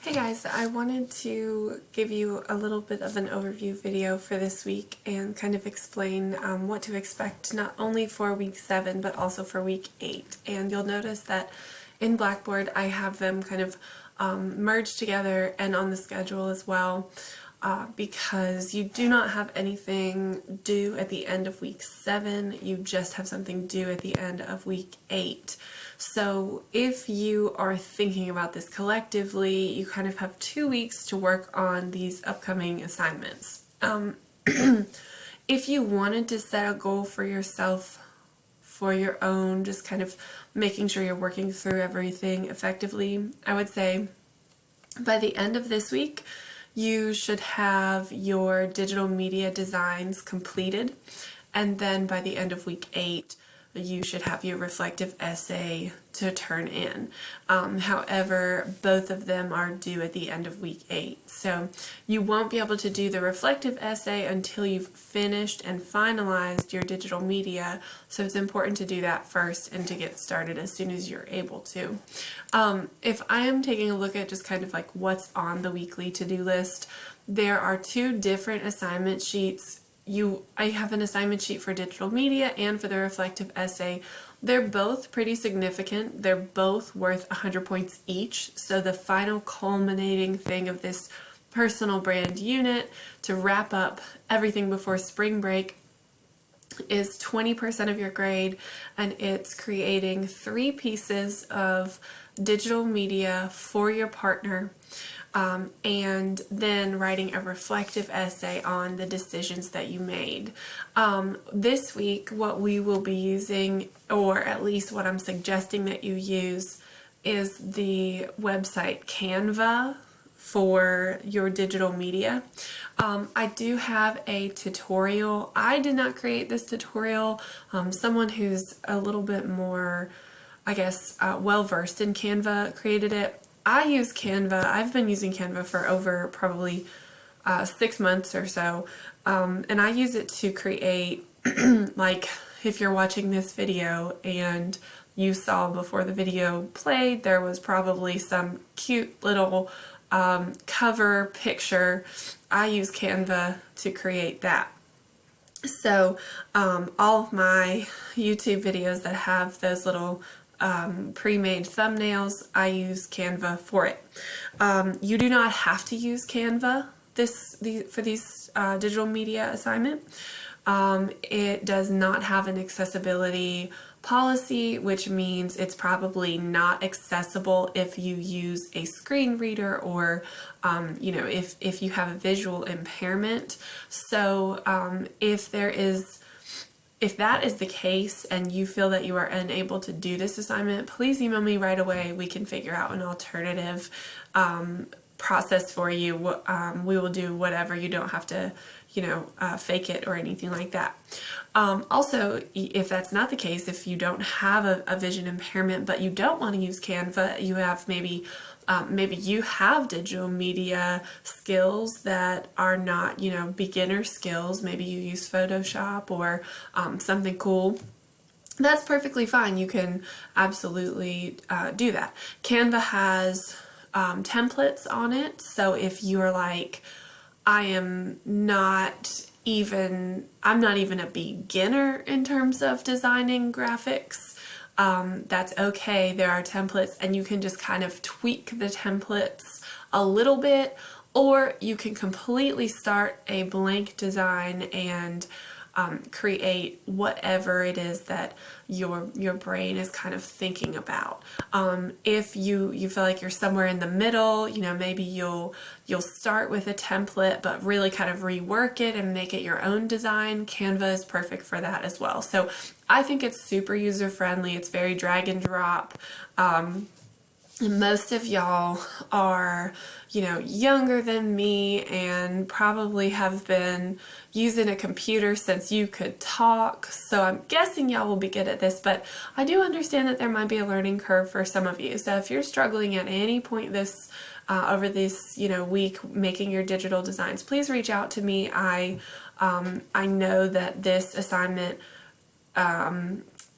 Hey guys, I wanted to give you a little bit of an overview video for this week and kind of explain what to expect not only for week 7 but also for week 8. And you'll notice that in Blackboard I have them kind of merged together and on the schedule as well because you do not have anything due at the end of week 7, you just have something due at the end of week 8. So if you are thinking about this collectively, you kind of have 2 weeks to work on these upcoming assignments. If you wanted to set a goal for yourself for your own, just kind of making sure you're working through everything effectively, I would say by the end of this week, you should have your digital media designs completed, and then by the end of week 8, you should have your reflective essay to turn in. However, both of them are due at the end of week 8. So you won't be able to do the reflective essay until you've finished and finalized your digital media. So it's important to do that first and to get started as soon as you're able to. If I am taking a look at just kind of like what's on the weekly to-do list, there are 2 different assignment sheets. I have an assignment sheet for digital media and for the reflective essay. They're both pretty significant. They're both worth 100 points each. So the final culminating thing of this personal brand unit to wrap up everything before spring break is 20% of your grade, and it's creating 3 pieces of digital media for your partner. And then writing a reflective essay on the decisions that you made. This week, what we will be using, or at least what I'm suggesting that you use, is the website Canva for your digital media. I do have a tutorial. I did not create this tutorial. Someone who's a little bit more, I guess, well-versed in Canva created it. I use Canva. I've been using Canva for over probably 6 months or so, and I use it to create, like if you're watching this video and you saw before the video played, there was probably some cute little cover picture. I use Canva to create that. So all of my YouTube videos that have those little pre-made thumbnails, I use Canva for it. You do not have to use Canva for these digital media assignment. It does not have an accessibility policy, which means it's probably not accessible if you use a screen reader or if you have a visual impairment. So if that is the case and you feel that you are unable to do this assignment, please email me right away. We can figure out an alternative process for you. We will do whatever. You don't have to, fake it or anything like that. Also, if that's not the case, if you don't have a vision impairment but you don't want to use Canva, you have maybe you have digital media skills that are not, beginner skills. Maybe you use Photoshop or something cool. That's perfectly fine. You can absolutely do that. Canva has templates on it. So if you're like, I'm not even a beginner in terms of designing graphics, that's okay. There are templates and you can just kind of tweak the templates a little bit, or you can completely start a blank design and create whatever it is that your brain is kind of thinking about. If you feel like you're somewhere in the middle, maybe you'll start with a template but really kind of rework it and make it your own design. Canva is perfect for that as well. So I think it's super user friendly. It's very drag and drop. Most of y'all are, younger than me and probably have been using a computer since you could talk. So I'm guessing y'all will be good at this, but I do understand that there might be a learning curve for some of you. So if you're struggling at any point over this, week making your digital designs, please reach out to me. I know that this assignment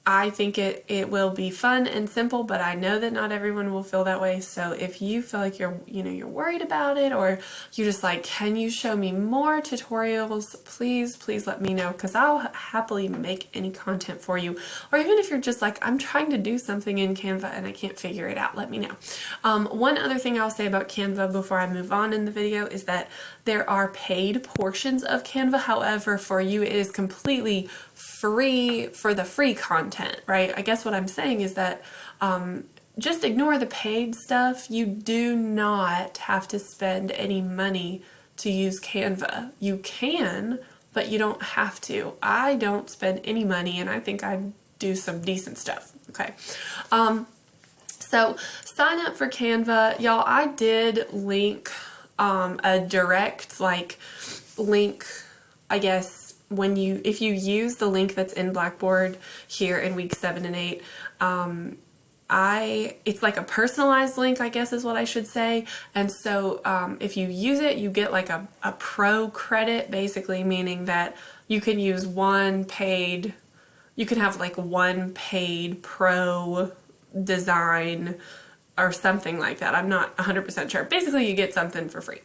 I think it will be fun and simple, but I know that not everyone will feel that way. So if you feel like you're worried about it, or you're just like, can you show me more tutorials? Please let me know, because I'll happily make any content for you. Or even if you're just like, I'm trying to do something in Canva and I can't figure it out, let me know. One other thing I'll say about Canva before I move on in the video is that there are paid portions of Canva. However, for you, it is completely free for the free content, right? I guess what I'm saying is that just ignore the paid stuff. You do not have to spend any money to use Canva. You can, but you don't have to. I don't spend any money, and I think I do some decent stuff, okay? So sign up for Canva. Y'all, I did link a direct link, I guess, if you use the link that's in Blackboard here in week 7 and 8, it's like a personalized link, I guess is what I should say. And so if you use it, you get like a pro credit, basically meaning that you can use you can have like one paid pro design or something like that. I'm not 100% sure. Basically, you get something for free.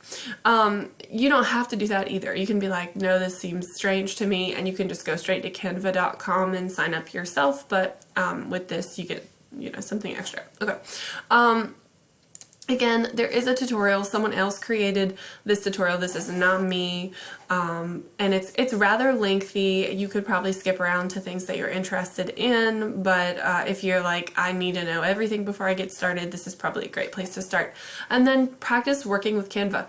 You don't have to do that either. You can be like, no, this seems strange to me, and you can just go straight to canva.com and sign up yourself. But with this, you get, something extra. Okay. Again, there is a tutorial. Someone else created this tutorial. This is not me. And it's rather lengthy. You could probably skip around to things that you're interested in, but if you're like, I need to know everything before I get started, this is probably a great place to start. And then practice working with Canva.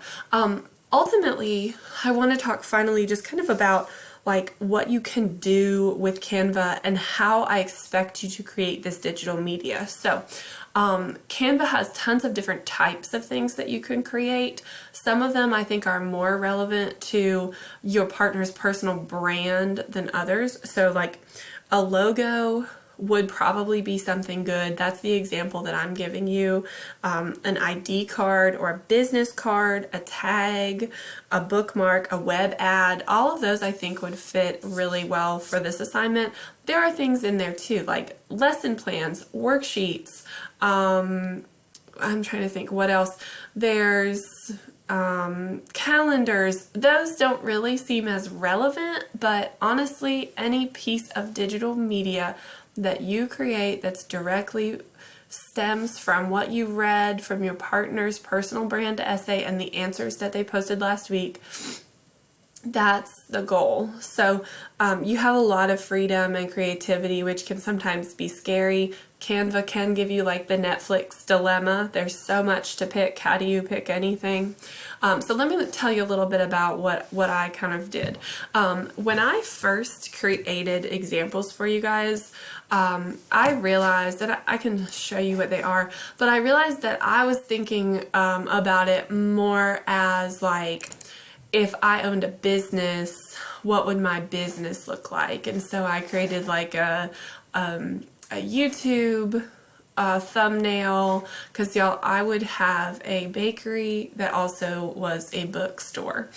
Ultimately, I want to talk finally just kind of about like what you can do with Canva and how I expect you to create this digital media. So Canva has tons of different types of things that you can create. Some of them I think are more relevant to your partner's personal brand than others. So like a logo would probably be something good. That's the example that I'm giving you. An ID card or a business card, a tag, a bookmark, a web ad, all of those I think would fit really well for this assignment. There are things in there too, like lesson plans, worksheets. I'm trying to think what else. There's calendars. Those don't really seem as relevant, but honestly, any piece of digital media that you create that's directly stems from what you read from your partner's personal brand essay and the answers that they posted last week, that's the goal. So you have a lot of freedom and creativity, which can sometimes be scary. Canva can give you like the Netflix dilemma. There's so much to pick. How do you pick anything? So let me tell you a little bit about what I kind of did. When I first created examples for you guys, I realized that I can show you what they are, but I realized that I was thinking about it more as like, if I owned a business, what would my business look like? And so I created like a YouTube thumbnail, because y'all, I would have a bakery that also was a bookstore,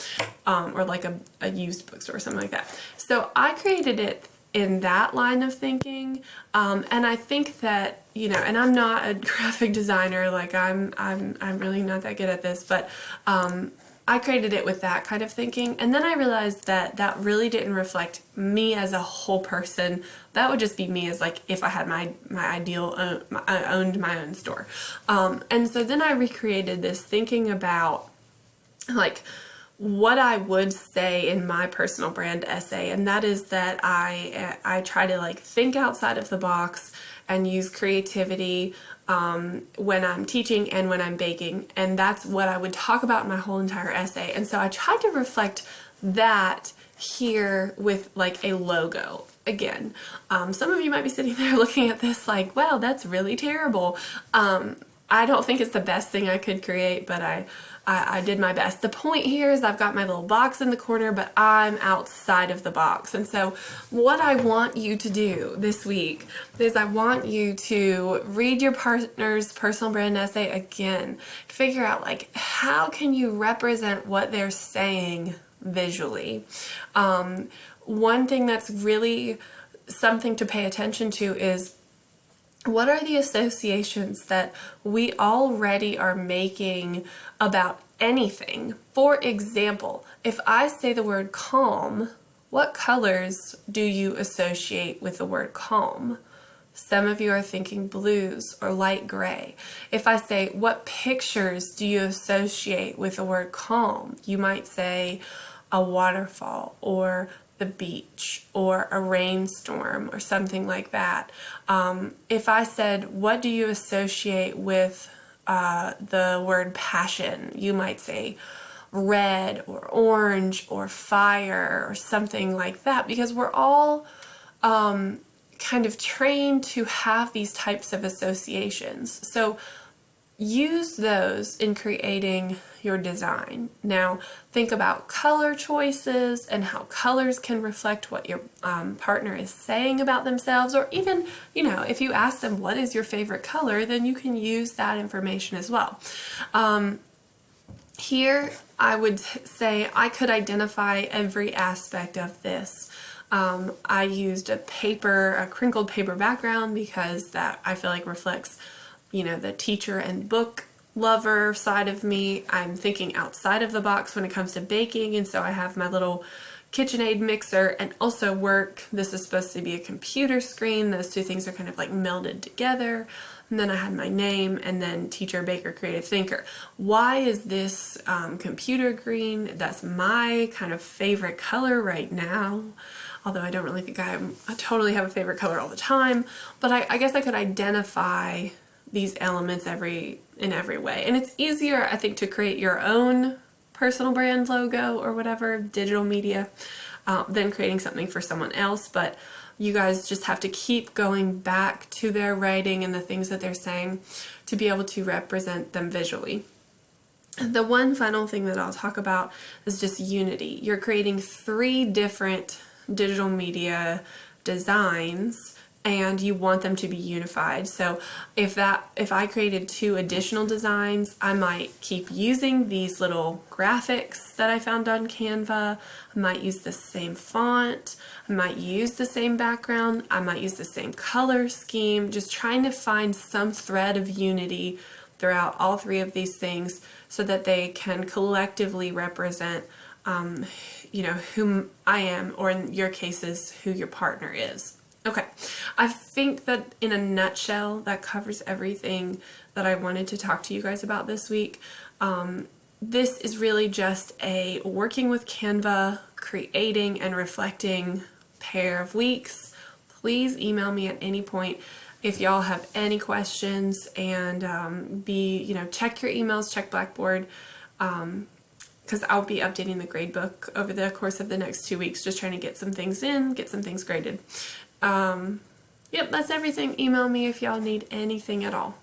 or like a used bookstore, something like that. So I created it in that line of thinking, and I think that, and I'm not a graphic designer, like I'm really not that good at this, but I created it with that kind of thinking, and then I realized that that really didn't reflect me as a whole person. That would just be me as like if I had my ideal, I owned my own store. And so then I recreated this thinking about like what I would say in my personal brand essay, and that is that I try to like think outside of the box and use creativity when I'm teaching and when I'm baking, and that's what I would talk about in my whole entire essay. And so I tried to reflect that here with like a logo. Again, some of you might be sitting there looking at this like, wow, that's really terrible. I don't think it's the best thing I could create, but I did my best. The point here is I've got my little box in the corner, but I'm outside of the box. And so what I want you to do this week is I want you to read your partner's personal brand essay again. Figure out like, how can you represent what they're saying visually? One thing that's really something to pay attention to is, what are the associations that we already are making about anything? For example, if I say the word calm, what colors do you associate with the word calm? Some of you are thinking blues or light gray. If I say, what pictures do you associate with the word calm? You might say a waterfall or the beach or a rainstorm or something like that. If I said, what do you associate with the word passion? You might say red or orange or fire or something like that, because we're all kind of trained to have these types of associations. So use those in creating your design. Now, think about color choices and how colors can reflect what your partner is saying about themselves, or even, if you ask them, what is your favorite color, then you can use that information as well. Here, I would say I could identify every aspect of this. I used a crinkled paper background, because that I feel like reflects the teacher and book lover side of me. I'm thinking outside of the box when it comes to baking, and so I have my little KitchenAid mixer and also work. This is supposed to be a computer screen. Those two things are kind of like melded together. And then I had my name, and then teacher, baker, creative thinker. Why is this computer green? That's my kind of favorite color right now. Although I don't really think I totally have a favorite color all the time. But I guess I could identify these elements in every way. And it's easier, I think, to create your own personal brand logo or whatever, digital media, than creating something for someone else. But you guys just have to keep going back to their writing and the things that they're saying to be able to represent them visually. The one final thing that I'll talk about is just unity. You're creating 3 different digital media designs, and you want them to be unified. So if I created 2 additional designs, I might keep using these little graphics that I found on Canva. I might use the same font. I might use the same background. I might use the same color scheme, just trying to find some thread of unity throughout all 3 of these things so that they can collectively represent whom I am, or in your cases, who your partner is. Okay, I think that in a nutshell, that covers everything that I wanted to talk to you guys about this week. This is really just a working with Canva, creating and reflecting pair of weeks. Please email me at any point if y'all have any questions, and check your emails, check Blackboard, because I'll be updating the gradebook over the course of the next 2 weeks, just trying to get some things in, get some things graded. Yep, that's everything. Email me if y'all need anything at all.